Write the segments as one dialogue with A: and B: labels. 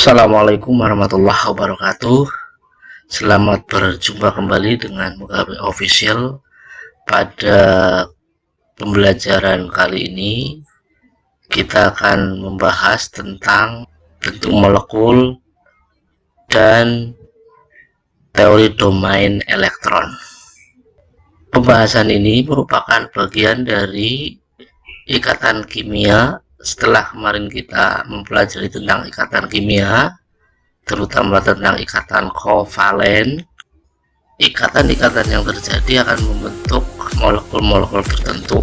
A: Assalamualaikum warahmatullahi wabarakatuh. Selamat berjumpa kembali dengan Mugabe Official. Pada pembelajaran kali ini kita akan membahas tentang bentuk molekul dan teori domain elektron. Pembahasan ini merupakan bagian dari ikatan kimia. Setelah kemarin kita mempelajari tentang ikatan kimia, terutama tentang ikatan kovalen, ikatan-ikatan yang terjadi akan membentuk molekul-molekul tertentu.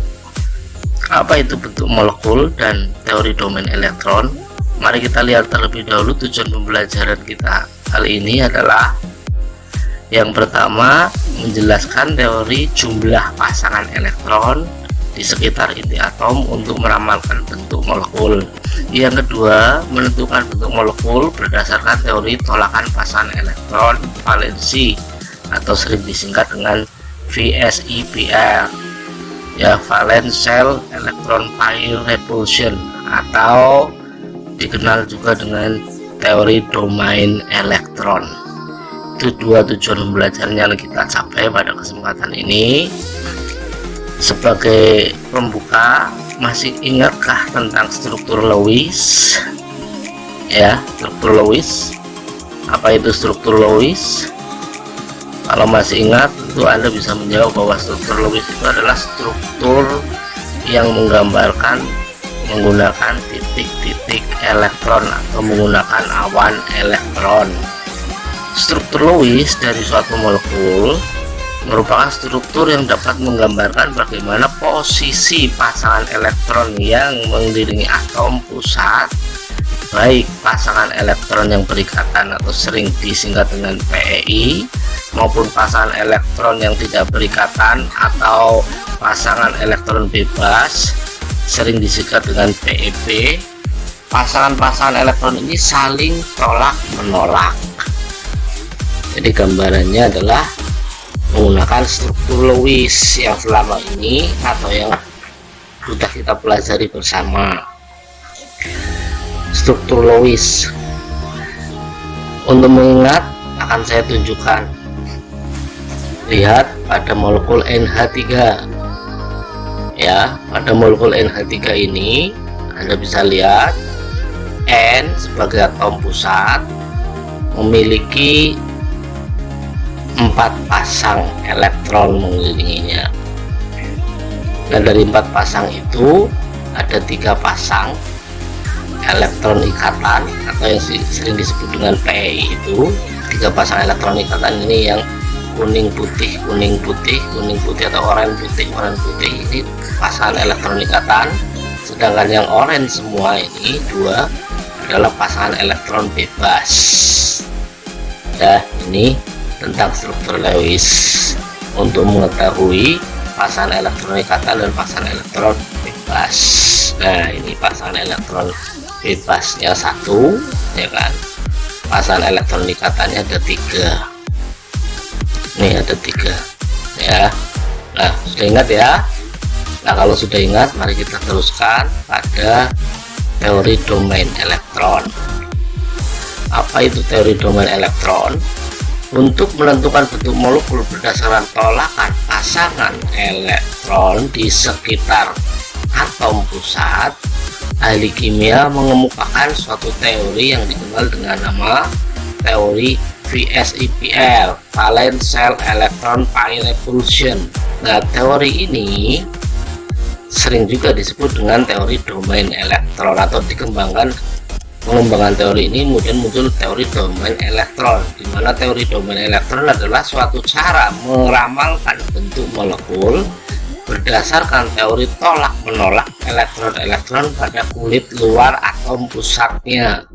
A: Apa itu bentuk molekul dan teori domain elektron? Mari kita lihat terlebih dahulu. Tujuan pembelajaran kita kali ini adalah yang pertama, menjelaskan teori jumlah pasangan elektron di sekitar inti atom untuk meramalkan bentuk molekul. Yang kedua, menentukan bentuk molekul berdasarkan teori tolakan pasangan elektron valensi atau sering disingkat dengan VSEPR, ya, valence shell electron pair repulsion, atau dikenal juga dengan teori domain elektron. Itu dua tujuan pembelajaran yang kita capai pada kesempatan ini. Sebagai pembuka, masih ingatkah tentang struktur Lewis? Ya, struktur Lewis. Apa itu struktur Lewis? Kalau masih ingat, tentu Anda bisa menjawab bahwa struktur Lewis itu adalah struktur yang menggambarkan menggunakan titik-titik elektron atau menggunakan awan elektron. Struktur Lewis dari suatu molekul merupakan struktur yang dapat menggambarkan bagaimana posisi pasangan elektron yang mengelilingi atom pusat, baik pasangan elektron yang berikatan atau sering disingkat dengan PEI, maupun pasangan elektron yang tidak berikatan atau pasangan elektron bebas, sering disingkat dengan PEP. Pasangan-pasangan elektron ini saling tolak menolak. Jadi gambarannya adalah menggunakan struktur Lewis yang selama ini atau yang sudah kita pelajari bersama. Struktur Lewis, untuk mengingat akan saya tunjukkan. Lihat pada molekul NH3, ya, pada molekul NH3 ini Anda bisa lihat N sebagai atom pusat memiliki 4 pasang elektron mengelilinginya, dan dari 4 pasang itu ada 3 pasang elektron ikatan atau yang sering disebut dengan PEI. Itu 3 pasang elektron ikatan ini yang kuning putih, kuning putih, kuning putih, atau oranye putih, oranye putih, ini pasangan elektron ikatan. Sedangkan yang oranye semua ini 2 adalah pasangan elektron bebas. Ya, ini tentang struktur Lewis untuk mengetahui pasangan elektron ikatan dan pasangan elektron bebas. Nah, ini pasangan elektron bebasnya 1, ya kan. Pasangan elektron ikatannya ada 3. Nih ada 3, ya. Nah, sudah ingat ya. Nah, kalau sudah ingat, mari kita teruskan pada teori domain elektron. Apa itu teori domain elektron? Untuk menentukan bentuk molekul berdasarkan tolakan pasangan elektron di sekitar atom pusat, ahli kimia mengemukakan suatu teori yang dikenal dengan nama teori VSEPR, valence shell electron pair repulsion. Nah, teori ini sering juga disebut dengan teori domain elektron, atau pengembangan teori ini kemudian muncul teori domain elektron, di mana teori domain elektron adalah suatu cara meramalkan bentuk molekul berdasarkan teori tolak menolak elektron-elektron pada kulit luar atom pusatnya.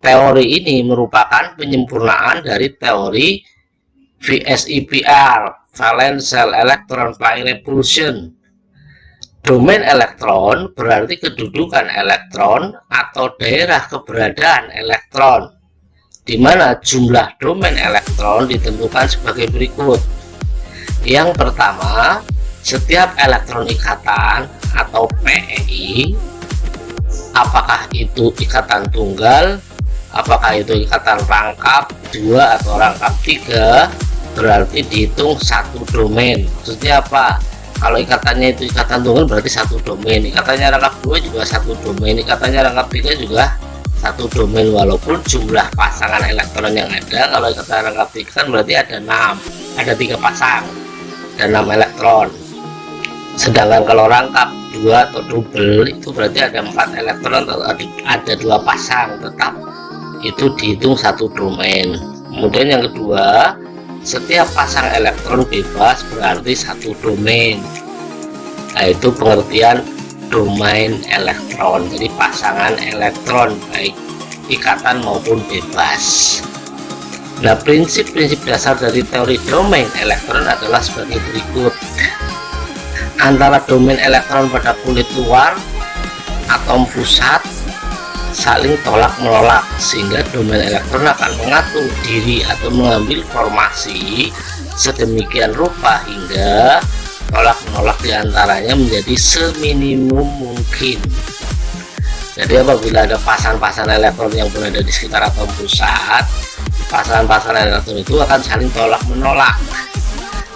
A: Teori ini merupakan penyempurnaan dari teori VSEPR, valence shell electron pair repulsion. Domain elektron berarti kedudukan elektron atau daerah keberadaan elektron, di mana jumlah domain elektron ditentukan sebagai berikut. Yang pertama, setiap elektron ikatan atau PEI, apakah itu ikatan tunggal apakah itu ikatan rangkap 2 atau rangkap 3, berarti dihitung satu domain. Maksudnya apa? Kalau ikatannya itu ikatan tunggal berarti satu domain, ikatannya rangkap 2 juga satu domain, ikatannya rangkap 3 juga satu domain, walaupun jumlah pasangan elektron yang ada. Kalau ikatan rangkap 3 kan berarti ada 6, ada 3 pasang dan 6 elektron. Sedangkan kalau rangkap 2 atau double itu berarti ada 4 elektron atau ada 2 pasang, tetap itu dihitung satu domain. Kemudian yang kedua, setiap pasang elektron bebas berarti satu domain. Nah, itu pengertian domain elektron. Jadi pasangan elektron baik ikatan maupun bebas. Nah, prinsip-prinsip dasar dari teori domain elektron adalah sebagai berikut. Antara domain elektron pada kulit luar, atom pusat saling tolak menolak, sehingga domain elektron akan mengatur diri atau mengambil formasi sedemikian rupa hingga tolak menolak diantaranya menjadi seminimum mungkin. Jadi apabila ada pasangan-pasangan elektron yang berada di sekitar atom pusat, pasangan-pasangan elektron itu akan saling tolak menolak.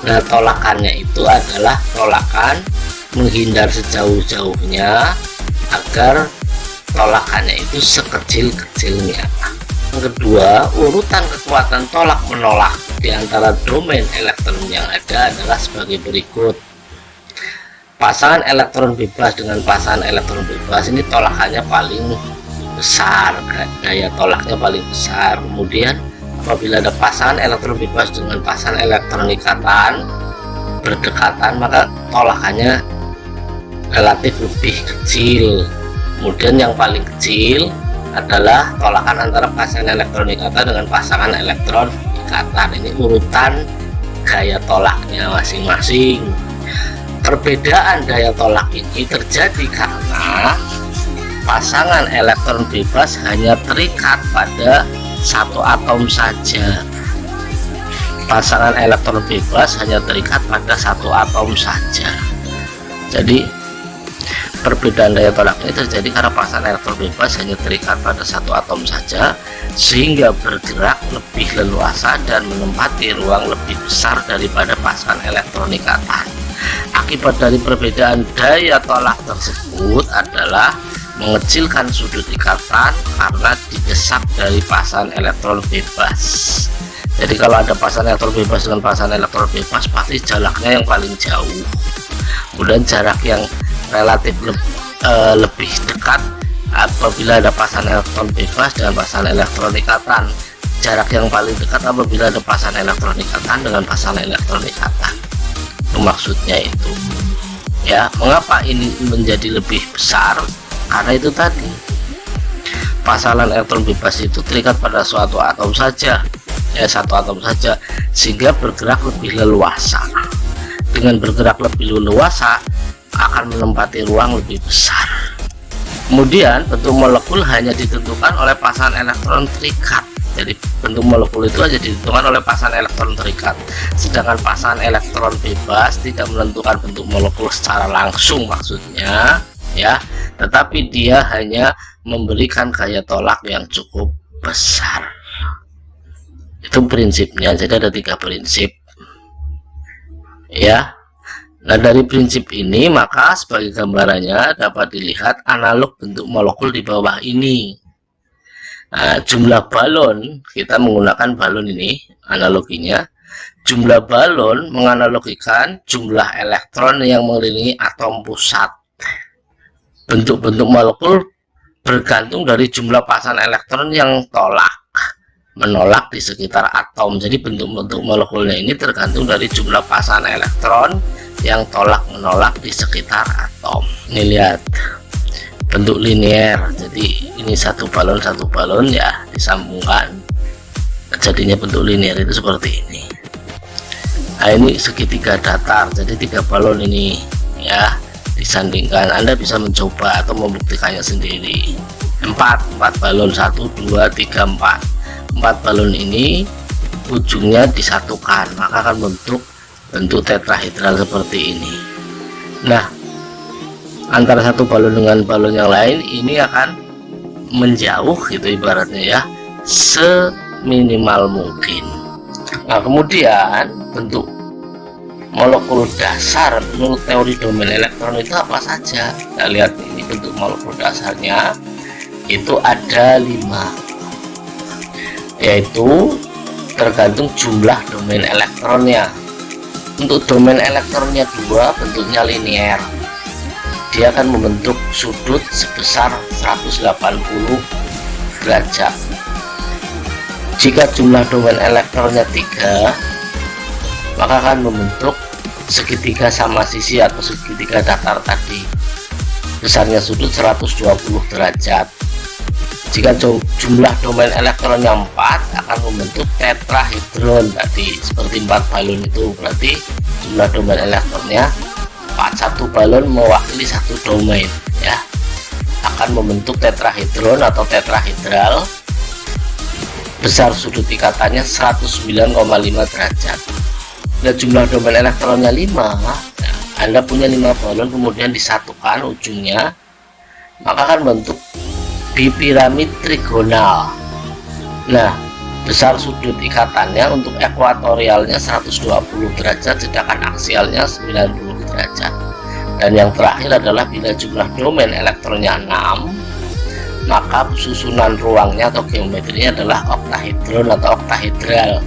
A: Nah, tolakannya itu adalah tolakan menghindar sejauh-jauhnya agar tolakannya itu sekecil-kecilnya. Yang kedua, urutan kekuatan tolak menolak di antara domain elektron yang ada adalah sebagai berikut. Pasangan elektron bebas dengan pasangan elektron bebas ini tolakannya paling besar, daya tolaknya paling besar. Kemudian apabila ada pasangan elektron bebas dengan pasangan elektron ikatan berdekatan, maka tolakannya relatif lebih kecil. Kemudian yang paling kecil adalah tolakan antara pasangan elektron ikatan dengan pasangan elektron ikatan. Ini urutan gaya tolaknya masing-masing. Perbedaan daya tolak ini terjadi karena pasangan elektron bebas hanya terikat pada satu atom saja. Pasangan elektron bebas hanya terikat pada satu atom saja. Jadi perbedaan daya tolak ini terjadi karena pasangan elektron bebas hanya terikat pada satu atom saja, sehingga bergerak lebih leluasa dan menempati ruang lebih besar daripada pasangan elektron ikatan. Akibat dari perbedaan daya tolak tersebut adalah mengecilkan sudut ikatan karena didesak dari pasangan elektron bebas. Jadi kalau ada pasangan elektron bebas dengan pasangan elektron bebas, pasti jaraknya yang paling jauh. Kemudian jarak yang relatif lebih dekat apabila ada pasangan elektron bebas dengan pasangan elektron ikatan. Jarak yang paling dekat apabila ada pasangan elektron ikatan dengan pasangan elektron ikatan. Itu maksudnya itu. Ya, mengapa ini menjadi lebih besar? Karena itu tadi, pasangan elektron bebas itu terikat pada suatu atom saja, ya satu atom saja, sehingga bergerak lebih leluasa. Dengan bergerak lebih leluasa akan menempati ruang lebih besar. Kemudian bentuk molekul hanya ditentukan oleh pasangan elektron terikat. Jadi bentuk molekul itu hanya ditentukan oleh pasangan elektron terikat. Sedangkan pasangan elektron bebas tidak menentukan bentuk molekul secara langsung, maksudnya ya, tetapi dia hanya memberikan gaya tolak yang cukup besar. Itu prinsipnya. Jadi ada 3 prinsip ya. Nah, dari prinsip ini maka sebagai gambarannya dapat dilihat analog bentuk molekul di bawah ini. Nah, jumlah balon, kita menggunakan balon ini analoginya. Jumlah balon menganalogikan jumlah elektron yang mengelilingi atom pusat. Bentuk-bentuk molekul bergantung dari jumlah pasangan elektron yang menolak di sekitar atom. Jadi bentuk-bentuk molekulnya ini tergantung dari jumlah pasangan elektron yang tolak menolak di sekitar atom. Ini lihat bentuk linear. Jadi ini satu balon ya disambungkan, jadinya bentuk linear itu seperti ini. Nah, ini segitiga datar. Jadi 3 balon ini ya disandingkan. Anda bisa mencoba atau membuktikannya sendiri. 4 balon, 1 2 3 4 balon ini ujungnya disatukan, maka akan bentuk tetrahedral seperti ini. Nah, antara satu balon dengan balon yang lain ini akan menjauh gitu ibaratnya ya, seminimal mungkin. Nah, kemudian bentuk molekul dasar menurut teori domain elektron itu apa saja? Kita lihat ini bentuk molekul dasarnya itu ada 5, yaitu tergantung jumlah domain elektronnya. Untuk domain elektronnya 2 bentuknya linear, dia akan membentuk sudut sebesar 180 derajat. Jika jumlah domain elektronnya 3, maka akan membentuk segitiga sama sisi atau segitiga datar tadi, besarnya sudut 120 derajat. Jika jumlah domain elektronnya 4, akan membentuk tetrahedron tadi, seperti 4 balon itu. Berarti jumlah domain elektronnya 4, satu balon mewakili satu domain, ya, akan membentuk tetrahedron atau tetrahedral, besar sudut ikatannya 109,5 derajat. Nah, jumlah domain elektronnya 5, nah, Anda punya 5 balon kemudian disatukan ujungnya, maka akan bentuk bipiramid trigonal. Nah, besar sudut ikatannya untuk ekuatorialnya 120 derajat, sedangkan aksialnya 90 derajat. Dan yang terakhir adalah bila jumlah domain elektronnya 6, maka susunan ruangnya atau geometrinya adalah oktahedron atau oktahedral,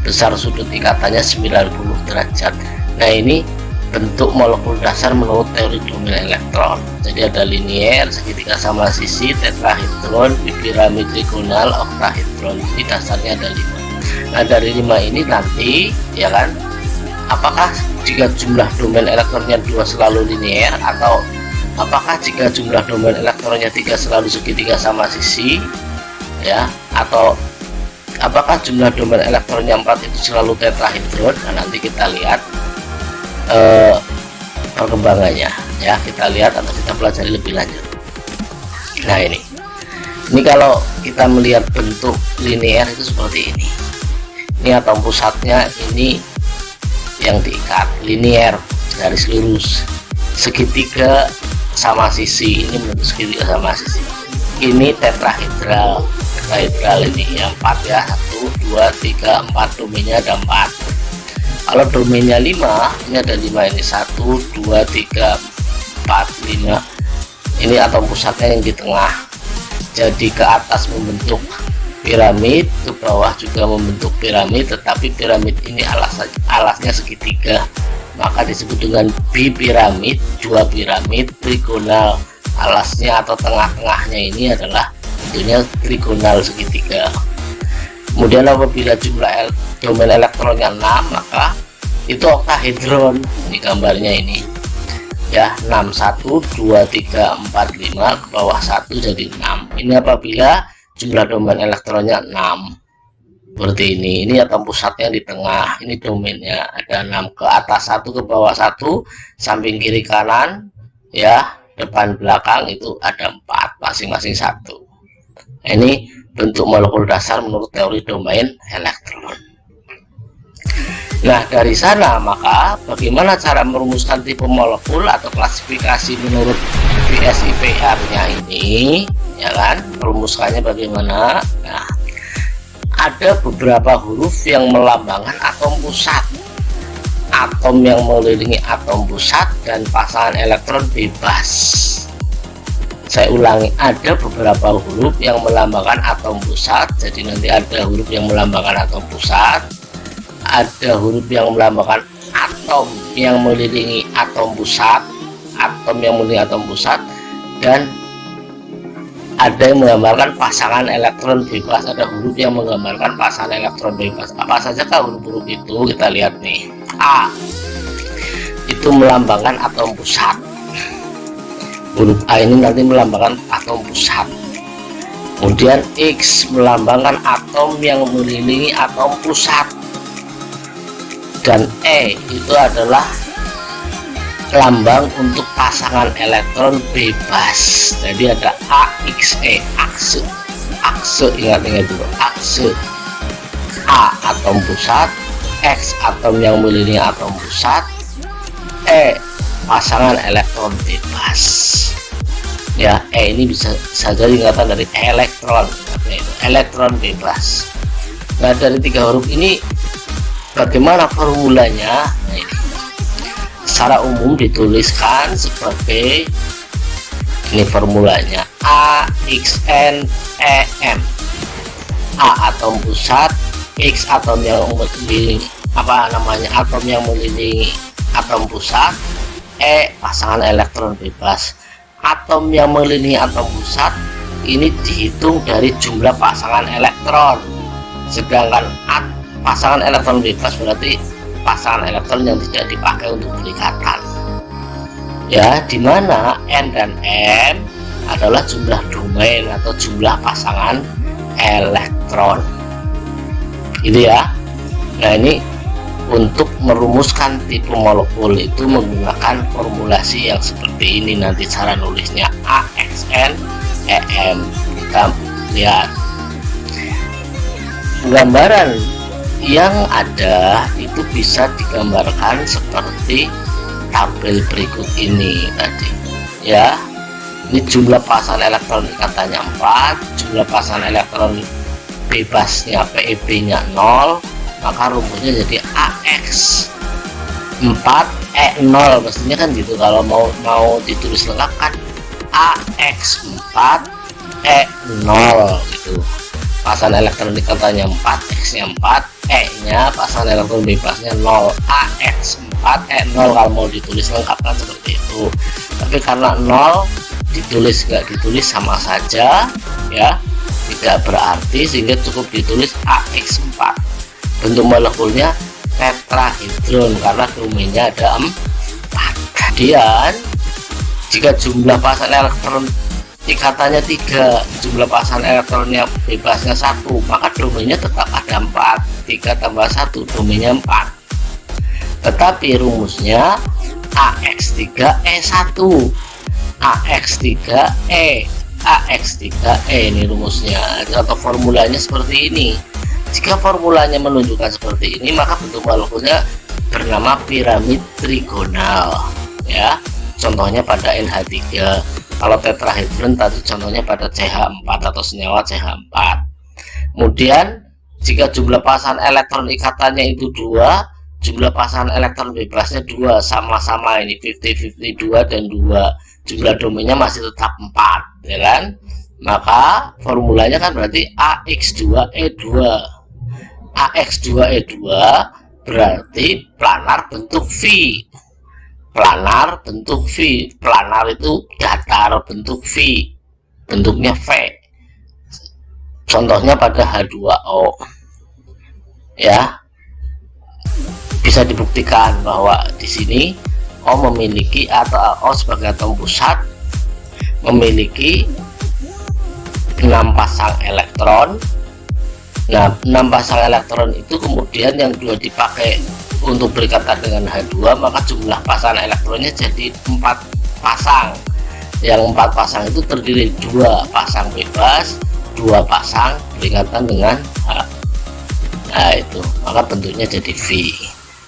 A: besar sudut ikatannya 90 derajat. Nah, ini bentuk molekul dasar menurut teori domain elektron. Jadi ada linear, segitiga sama sisi, tetrahedron, bipiramid trigonal, oktahedron. Ini dasarnya ada 5. Nah, dari 5 ini nanti, ya kan, apakah jika jumlah domain elektronnya 2 selalu linear, atau apakah jika jumlah domain elektronnya 3 selalu segitiga sama sisi, ya, atau apakah jumlah domain elektronnya 4 itu selalu tetrahedron? Nah, nanti kita lihat perkembangannya, ya, kita lihat atau kita pelajari lebih lanjut. Nah, ini kalau kita melihat bentuk linear itu seperti ini. Ini atom pusatnya, ini yang diikat linear, garis lurus, segitiga sama sisi, ini bentuk segitiga sama sisi. Ini tetrahedral, ini yang 4, ya, 1, 2, 3, 4, domainnya ada 4. Kalau domainnya 5, ini ada 5, ini 1, 2, 3, 4, 5. Ini atom pusatnya yang di tengah. Jadi ke atas membentuk piramid, ke bawah juga membentuk piramid, tetapi piramid ini alasnya segitiga. Maka disebut dengan bipiramid, 2 piramid trigonal. Alasnya atau tengah-tengahnya ini adalah bentuknya trigonal segitiga. Kemudian apabila jumlah domain elektronnya 6, maka itu oktahedron. Ini gambarnya ini, ya, 6, 1, 2, 3, 4, 5, ke bawah 1 jadi 6. Ini apabila jumlah domain elektronnya 6, seperti ini. Ini atom pusatnya di tengah, ini domainnya ada 6, ke atas 1, ke bawah 1, samping kiri kanan, ya, depan belakang itu ada 4, masing-masing 1. Ini bentuk molekul dasar menurut teori domain elektron. Nah, dari sana maka bagaimana cara merumuskan tipe molekul atau klasifikasi menurut BSIPR-nya ini, ya kan? Merumuskannya bagaimana? Nah, ada beberapa huruf yang melambangkan atom pusat, atom yang mengelilingi atom pusat, dan pasangan elektron bebas. Saya ulangi, ada beberapa huruf yang melambangkan atom pusat. Jadi nanti ada huruf yang melambangkan atom pusat, ada huruf yang melambangkan atom yang mengelilingi atom pusat, dan ada yang menggambarkan pasangan elektron bebas. Ada huruf yang menggambarkan pasangan elektron bebas. Apa saja huruf-huruf itu? Kita lihat nih. A itu melambangkan atom pusat. Huruf A ini nanti melambangkan atom pusat. Kemudian X melambangkan atom yang mengelilingi atom pusat. Dan E itu adalah lambang untuk pasangan elektron bebas. Jadi ada AXE, akse, ingat dulu, akse. A atom pusat, X atom yang mengelilingi atom pusat, E pasangan elektron bebas. Ya, E ini bisa saja ingatan dari elektron, yaitu elektron bebas. Nah, dari 3 huruf ini bagaimana formulanya? Nah, ini secara umum dituliskan sebagai ini formulanya AXNEM. A atom pusat, X atom yang mengelilingi atom yang mengelilingi atom pusat, E pasangan elektron bebas. Atom yang mengelilingi atom pusat ini dihitung dari jumlah pasangan elektron, sedangkan pasangan elektron bebas berarti pasangan elektron yang tidak dipakai untuk perikatan. Ya, dimana N dan M adalah jumlah domain atau jumlah pasangan elektron, gitu ya. Nah, ini untuk merumuskan tipe molekul itu menggunakan formulasi yang seperti ini. Nanti cara nulisnya AXNEM. Kita lihat gambaran yang ada itu bisa digambarkan seperti tabel berikut ini tadi, ya. Ini jumlah pasangan elektron ikatannya 4, jumlah pasangan elektron bebasnya PEB-nya 0, maka rumusnya jadi AX 4E0, mestinya kan gitu. Kalau mau ditulis lengkap kan AX 4E0 gitu. Pasangan elektron ikatannya 4, X-nya 4, E-nya pasangan elektron bebasnya 0, AX 4E0 kalau mau ditulis lengkap kan seperti itu. Tapi karena 0 ditulis nggak ditulis sama saja, ya, tidak berarti, sehingga cukup ditulis AX4. Bentuk molekulnya tetrahedron karena domainnya ada 4. Kemudian jika jumlah pasangan elektron ikatannya 3, jumlah pasangan elektronnya bebasnya 1, maka domainnya tetap ada 4. 3 tambah 1 domainnya 4. Tetapi rumusnya AX3E1, AX3E, AX3E, ini rumusnya atau formulanya seperti ini. Jika formulanya menunjukkan seperti ini, maka bentuk molekulnya bernama piramid trigonal, ya. Contohnya pada NH3. Kalau tetrahedron tadi contohnya pada CH4 atau senyawa CH4. Kemudian jika jumlah pasangan elektron ikatannya itu 2, jumlah pasangan elektron bebasnya 2, sama-sama ini 50-50, 2 dan 2, jumlah domainnya masih tetap 4, ya kan? Maka formulanya kan berarti AX2E2. AX2E2 berarti planar bentuk V. Planar bentuk V. Planar itu datar bentuk V, bentuknya V. Contohnya pada H2O, ya. Bisa dibuktikan bahwa di sini O memiliki atau O sebagai atom pusat memiliki 6 pasang elektron. Nah, 6 pasang elektron itu kemudian yang 2 dipakai untuk berikatan dengan H2, maka jumlah pasang elektronnya jadi 4 pasang. Yang 4 pasang itu terdiri 2 pasang bebas, 2 pasang berikatan dengan H. Nah, itu maka bentuknya jadi V.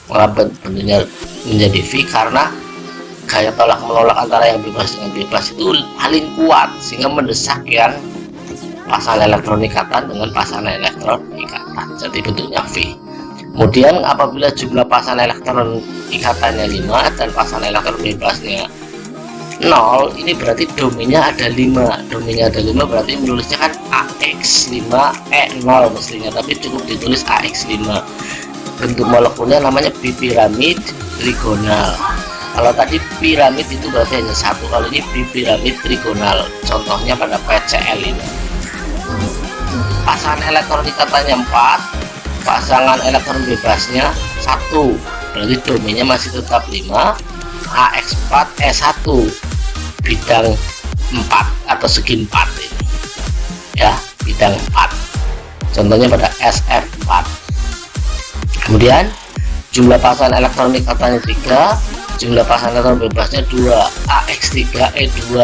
A: Maka bentuknya menjadi V karena gaya tolak menolak antara yang bebas dengan bebas itu paling kuat, sehingga mendesak yang pasangan elektron ikatan dengan pasangan elektron ikatan, jadi bentuknya V. Kemudian apabila jumlah pasangan elektron ikatannya 5 dan pasangan elektron bebasnya 0, ini berarti domainnya ada 5. Domainnya ada 5 berarti menulisnya kan AX5E0 mestinya, tapi cukup ditulis AX5. Bentuk molekulnya namanya bipiramid trigonal. Kalau tadi piramid itu berarti hanya 1, kalau ini bipiramid trigonal. Contohnya pada PCl ini. Pasangan elektron ikatannya 4, pasangan elektron bebasnya 1, berarti domainnya masih tetap 5. AX4E1 bidang 4 atau segi 4 ini, ya, bidang 4. Contohnya pada SF4. Kemudian jumlah pasangan elektron ikatannya 3, jumlah pasangan elektron bebasnya 2, AX3E2,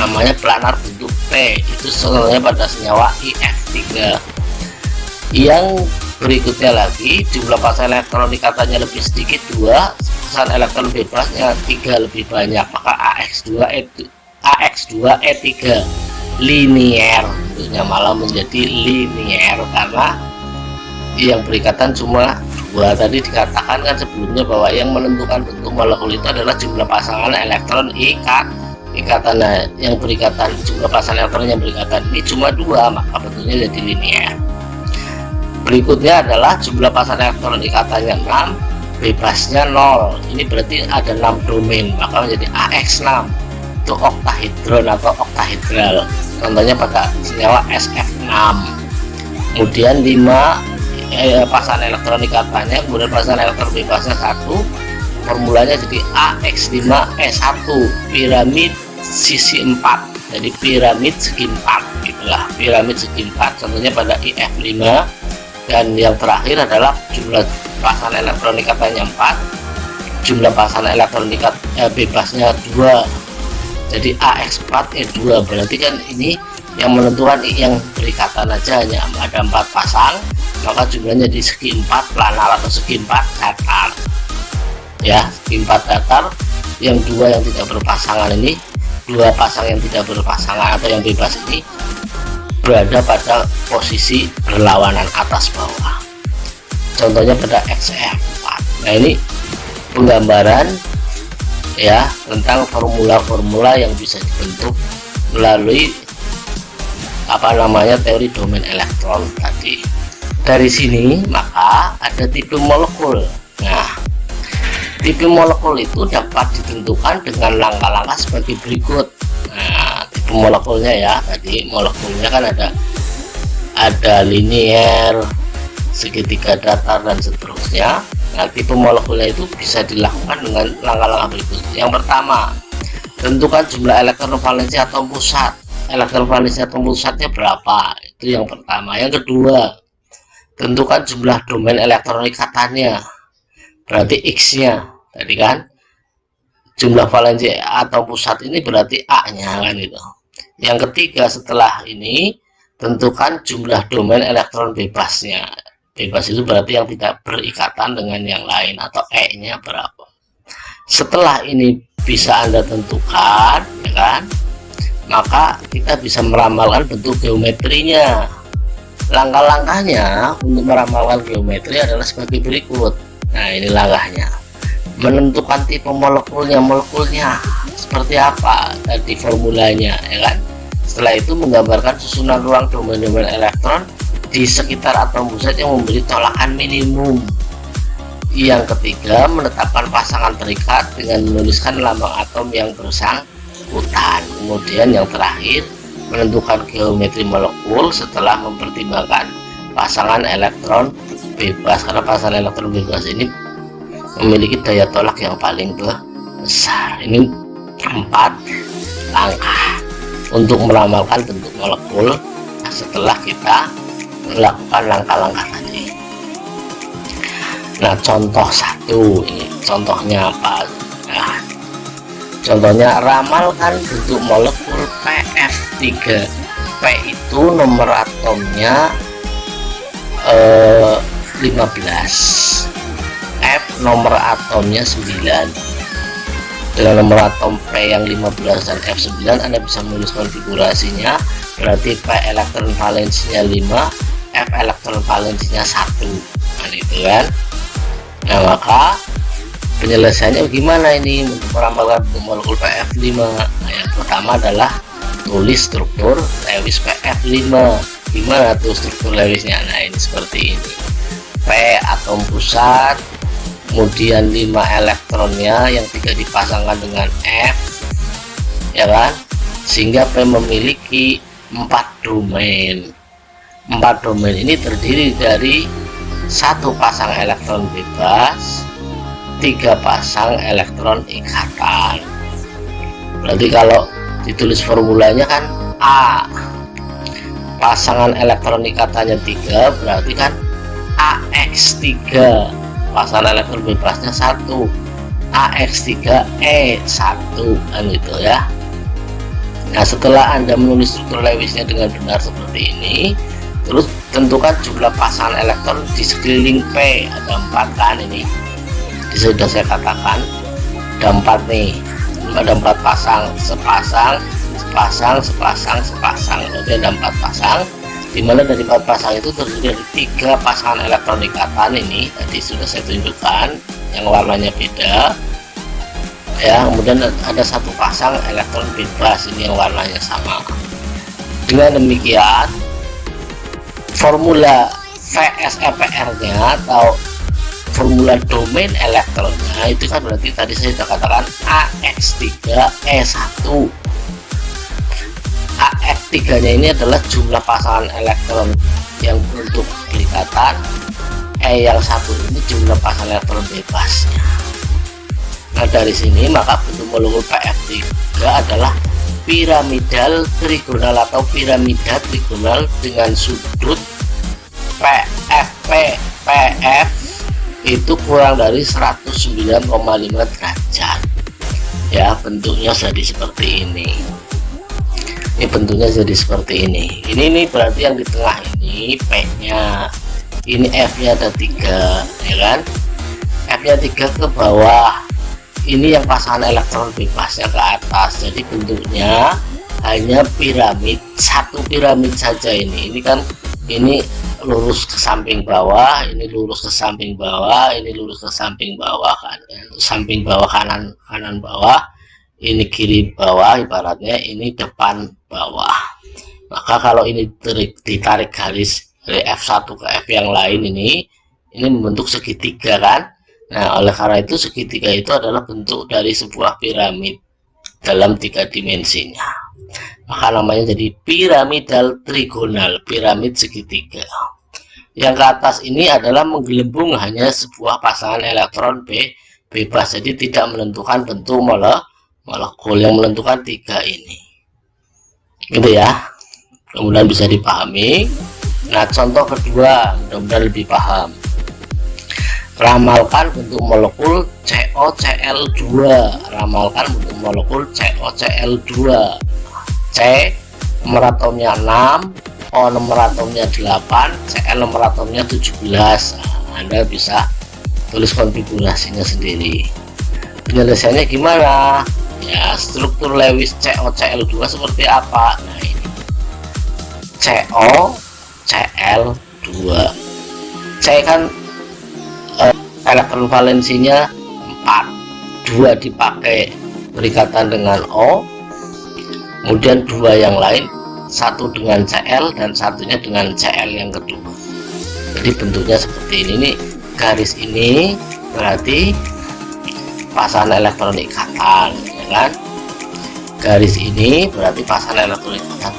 A: namanya planar bentuk P. Itu contohnya pada senyawa IF3. Yang berikutnya lagi, jumlah pasangan elektron ikatannya lebih sedikit 2, pasangan elektron bebasnya 3 lebih banyak, maka AX2E3. linier, bentuknya malah menjadi linier karena yang berikatan cuma dua. Tadi dikatakan kan sebelumnya bahwa yang menentukan bentuk molekul itu adalah jumlah pasangan elektron ikatan. Nah, yang berikatan, jumlah pasangan elektron yang berikatan ini cuma dua, maka bentuknya jadi linier. Berikutnya adalah jumlah pasangan elektron ikatannya 6, bebasnya 0. Ini berarti ada 6 domain, maka menjadi AX6. Itu oktahedron atau oktahedral. Contohnya pada senyawa SF6. Kemudian 5 pasangan elektron ikatannya, kemudian pasangan elektron bebasnya 1. Formulanya jadi AX5E1, piramid sisi 4. Jadi piramid segi 4, itulah piramid segi 4. Contohnya pada IF5. Dan yang terakhir adalah jumlah pasangan elektron ikatannya 4, jumlah pasangan elektron bebasnya 2. Jadi AX4E2. Berarti kan ini yang menentukan yang berikatan aja hanya ada 4 pasang, maka jumlahnya di segi 4 planar atau segi 4 datar ya, segi 4 datar. Yang 2 yang tidak berpasangan ini, 2 pasang yang tidak berpasangan atau yang bebas ini berada pada posisi berlawanan atas bawah. Contohnya pada XF4. Nah, ini penggambaran ya tentang formula-formula yang bisa dibentuk melalui teori domain elektron tadi. Dari sini maka ada tipe molekul. Nah, tipe molekul itu dapat ditentukan dengan langkah-langkah sebagai berikut. Nah, tipe molekulnya ya, tadi molekulnya kan ada linier, segitiga datar dan seterusnya. Nah, tipe molekulnya itu bisa dilakukan dengan langkah-langkah berikut. Yang pertama, tentukan jumlah elektron valensi atom pusat. Elektron valensi atom pusatnya berapa? Itu yang pertama. Yang kedua, tentukan jumlah domain elektron ikatannya. Berarti X-nya. Tadi kan jumlah valensi atom pusat ini berarti A-nya kan itu. Yang ketiga, setelah ini tentukan jumlah domain elektron bebasnya. Bebas itu berarti yang tidak berikatan dengan yang lain, atau E-nya berapa. Setelah ini bisa Anda tentukan, ya kan, maka kita bisa meramalkan bentuk geometrinya. Langkah-langkahnya untuk meramalkan geometri adalah sebagai berikut. Nah, ini langkahnya. Menentukan tipe molekulnya seperti apa, tadi formulanya, ya kan. Setelah itu menggambarkan susunan ruang domain-domain elektron di sekitar atom pusat yang memberi tolakan minimum. Yang ketiga, menetapkan pasangan terikat dengan menuliskan lambang atom yang bersangkutan. Kemudian yang terakhir, menentukan geometri molekul setelah mempertimbangkan pasangan elektron bebas, karena pasangan elektron bebas ini memiliki daya tolak yang paling besar. Ini 4 langkah untuk meramalkan bentuk molekul setelah kita melakukan langkah-langkah tadi. Nah, contoh 1 ini contohnya apa? Nah, contohnya ramalkan bentuk molekul PF3. P itu nomor atomnya 15, F nomor atomnya 9. Dengan nomor atom P yang 15 dan F9 Anda bisa menulis konfigurasinya. Berarti P elektron valensinya 5, F elektron valensinya 1. Nah, itu kan. Nah, maka penyelesaiannya gimana ini untuk meramalkan molekul PF5? Nah, yang pertama adalah tulis struktur Lewis PF5. Gimana tuh struktur Lewisnya? Nah, ini seperti ini. P atom pusat, kemudian 5 elektronnya yang tidak dipasangkan dengan F, ya kan, sehingga P memiliki 4 domain. 4 domain ini terdiri dari 1 pasang elektron bebas, 3 pasang elektron ikatan. Berarti kalau ditulis formulanya kan A, pasangan elektron ikatannya 3, berarti kan AX3, pasangan elektron bebasnya 1, AX3E1 kan gitu ya. Nah, setelah Anda menulis struktur Lewisnya dengan benar seperti ini, terus tentukan jumlah pasangan elektron di sekeliling P. Ada 4 kan ini, sudah saya katakan ada 4 nih, ada 4 pasang, sepasang, sepasang, berarti ada 4 pasang, dimana dari 4 pasang itu terdiri dari 3 pasangan elektron ikatan. Ini tadi sudah saya tunjukkan yang warnanya beda ya. Kemudian ada 1 pasang elektron bebas, ini yang warnanya sama. Dengan demikian formula VSEPR nya atau formula domain elektronnya itu kan berarti tadi saya sudah katakan AX3E1. AX3 nya ini adalah jumlah pasangan elektron yang berbentuk ikatan, yang satu ini jumlah pasangan elektron bebasnya. Nah dari sini maka bentuk molekul PF3 adalah piramidal trigonal atau piramida trigonal dengan sudut PF itu kurang dari 109,5 derajat ya. Bentuknya jadi seperti ini. Ini bentuknya jadi seperti ini. Ini berarti yang di tengah ini P nya, ini F nya ada 3 ya kan, F nya 3 ke bawah, ini yang pasangan elektron bebasnya ke atas. Jadi bentuknya hanya piramid, satu piramid saja. Ini kan ini lurus ke samping bawah, ini lurus ke samping bawah, ini lurus ke samping bawah kan, samping bawah kanan bawah, ini kiri bawah, ibaratnya ini depan bawah. Maka kalau ini ditarik garis dari F1 ke F yang lain, ini membentuk segitiga kan. Nah oleh karena itu segitiga itu adalah bentuk dari sebuah piramid dalam 3 dimensinya, maka namanya jadi piramidal trigonal, piramid segitiga. Yang ke atas ini adalah menggelembung hanya sebuah pasangan elektron bebas, jadi tidak menentukan bentuk molekul, yang menentukan 3 ini gitu ya. Kemudian bisa dipahami. Nah contoh kedua mudah-mudahan lebih paham. Ramalkan bentuk molekul COCl2. Ramalkan bentuk molekul COCl2. C nomor atomnya 6, O nomor atomnya 8, Cl nomor atomnya 17. Anda bisa tulis konfigurasinya sendiri. Penyelesaiannya gimana? Ya, struktur Lewis COCl2 seperti apa? Nah ini COCl2. C kan elektron valensinya 4, 2 dipakai berikatan dengan O, kemudian 2 yang lain, satu dengan Cl dan satunya dengan Cl yang kedua. Jadi bentuknya seperti ini. Nih garis ini berarti pasangan elektron ikatan ya kan, garis ini berarti pasangan elektron ikatan,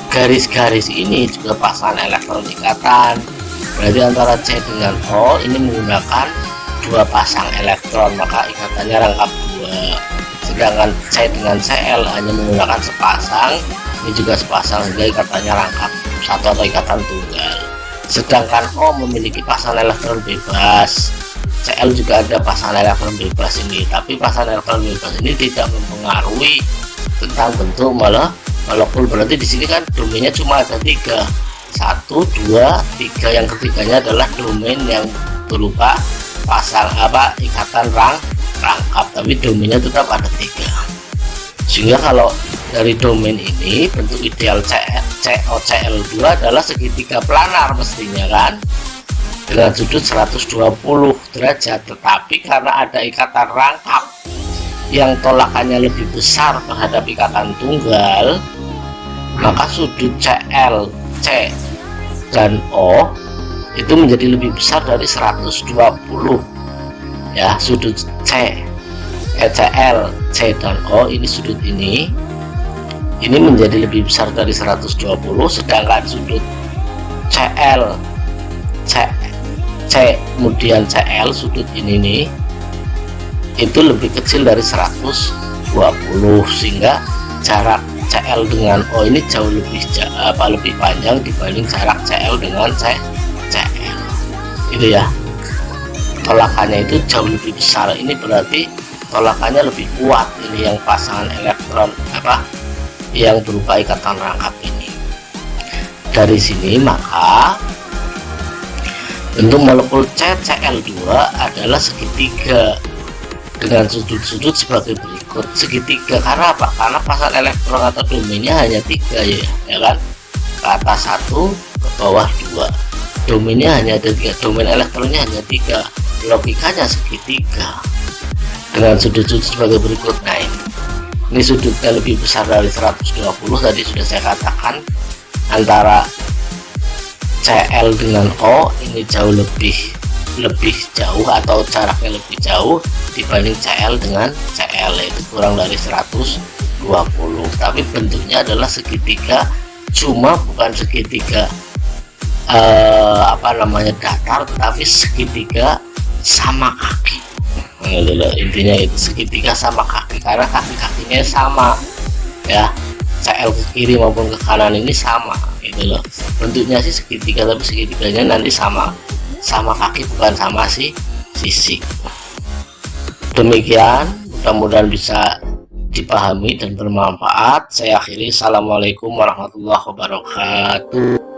A: garis-garis ini juga pasangan elektron ikatan. Berarti antara C dengan O ini menggunakan 2 pasang elektron, maka ikatannya rangkap 2. Sedangkan C dengan Cl hanya menggunakan sepasang, ini juga sepasang, sehingga ikatannya rangkap 1 atau ikatan tunggal. Sedangkan O memiliki pasangan elektron bebas, Cl juga ada pasangan elektron bebas ini, tapi pasangan elektron bebas ini tidak mempengaruhi tentang bentuk molekul. Berarti di sini kan domainnya cuma ada 3, 1, 2, 3. Yang ketiganya adalah domain yang berupa pasang ikatan rangkap, tapi domainnya tetap ada 3. Sehingga kalau dari domain ini bentuk ideal COCl2 adalah segitiga planar mestinya kan, dengan sudut 120 derajat. Tetapi karena ada ikatan rangkap yang tolakannya lebih besar terhadap ikatan tunggal, maka sudut CL, C dan O itu menjadi lebih besar dari 120 ya. Sudut CL, C dan O ini, sudut ini menjadi lebih besar dari 120, sedangkan sudut CL, C kemudian CL, sudut ini nih itu lebih kecil dari 120, sehingga jarak CL dengan O ini jauh lebih panjang dibanding jarak CL dengan CL itu ya. Tolakannya itu jauh lebih besar. Ini berarti tolakannya lebih kuat, ini yang pasangan elektron yang berupa ikatan rangkap ini. Dari sini maka bentuk molekul CCl2 adalah segitiga dengan sudut-sudut sebagai berikut. Segitiga karena apa? Karena pasang elektron atau domainnya hanya 3 ya kan, ke atas 1, ke bawah 2, domainnya hanya ada 3, domain elektronnya hanya 3, logikanya segitiga dengan sudut-sudut sebagai berikut. Nah ini sudutnya lebih besar dari 120, tadi sudah saya katakan antara CL dengan O ini jauh lebih jauh atau jaraknya lebih jauh dibanding CL dengan CL, itu kurang dari 120, tapi bentuknya adalah segitiga, cuma bukan segitiga datar, tetapi segitiga sama kaki. Intinya itu segitiga sama kaki karena kaki-kakinya sama ya, CL ke kiri maupun ke kanan ini sama gitu loh. Bentuknya sih segitiga tapi segitiganya nanti sama kaki bukan sama sisi. Demikian, mudah-mudahan bisa dipahami dan bermanfaat. Saya akhiri, assalamualaikum warahmatullahi wabarakatuh.